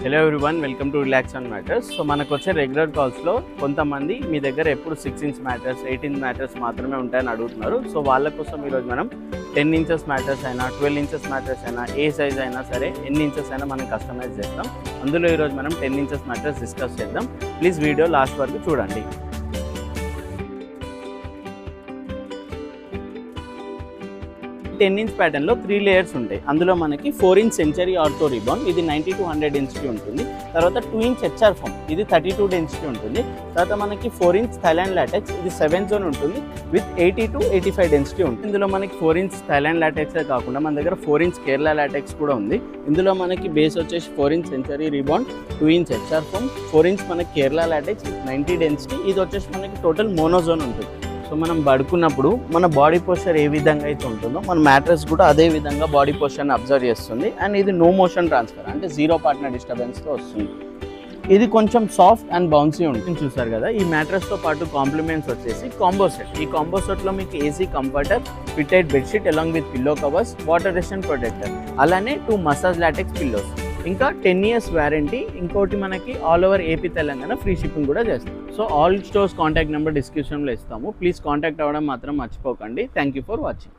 Hello everyone, welcome to relax on matters. So మనకు వచ్చే regular కాల్స్లో కొంతమంది మీ దగ్గర ఎప్పుడు 6 ఇంచ్ మ్యాటర్స్ 8 ఇంచ్ మ్యాటర్స్ మాత్రమే ఉంటాయని అడుగుతున్నారు. సో వాళ్ళ కోసం ఈరోజు మనం 10 ఇంచెస్ మ్యాటర్స్ అయినా 12 ఇంచెస్ మ్యాటర్స్ అయినా ఏ సైజ్ అయినా సరే ఎన్ని ఇంచెస్ అయినా మనం కస్టమైజ్ చేస్తాం. అందులో ఈరోజు మనం 10 ఇంచెస్ మ్యాటర్స్ డిస్కస్ చేద్దాం. ప్లీజ్ వీడియో లాస్ట్ వరకు చూడండి. 10 ఇంచ్ ప్యాటర్న్లో 3 లేయర్స్ ఉంటాయి. అందులో మనకి 4 ఇంచ్ సెంచరీ ఆర్థో రిబాన్, ఇది 90 to 100 డెన్సిటీ ఉంటుంది. తర్వాత 2 ఇంచ్ హెచ్ఆర్ ఫోమ్, ఇది 32 డెన్సిటీ ఉంటుంది. తర్వాత మనకి 4 ఇంచ్ థైలాండ్ లాటెక్స్, ఇది 7 జోన్ ఉంటుంది విత్ 80 to 85 డెన్సిటీ ఉంటుంది. ఇందులో మనకి 4 ఇంచ్ థైలాండ్ లాటెక్సే కాకుండా మన దగ్గర 4 ఇంచ్ కేరళ లాటెక్స్ కూడా ఉంది. ఇందులో మనకి బేస్ వచ్చేసి 4 inch Century rebond, 2 inch HR foam, 4 inch మనకి కేరళ లాటెక్స్ విత్ 90 డెన్సిటీ. ఇది వచ్చేసి మనకి టోటల్ మోనోజోన్ ఉంటుంది. సో మనం పడుకున్నప్పుడు మన బాడీ పోస్చర్ ఏ విధంగా అయితే ఉంటుందో మన మ్యాట్రెస్ కూడా అదే విధంగా బాడీ పోస్చర్ని అబ్జర్వ్ చేస్తుంది. అండ్ ఇది నో మోషన్ ట్రాన్స్ఫర్, అంటే జీరో పార్ట్నర్ డిస్టర్బెన్స్తో వస్తుంది. ఇది కొంచెం సాఫ్ట్ అండ్ బౌన్సీ ఉంటుంది. చూసారు కదా, ఈ మ్యాట్రెస్తో పాటు కాంప్లిమెంట్స్ వచ్చేసి కాంబో సెట్. ఈ కాంబో సెట్లో మీకు AC comforter, fitted bedsheet along with pillow covers, water resistant protector, అలానే 2 మసాజ్ లాటెక్స్ పిల్లోస్, ఇంకా 10 years వారంటీ. ఇంకోటి మనకి all over AP Telangana free shipping కూడా చేస్తాం. So all stores contact number డిస్క్రిప్షన్లో ఇస్తాము. ప్లీజ్ కాంటాక్ట్ అవ్వడం మాత్రం మర్చిపోకండి. Thank you for watching.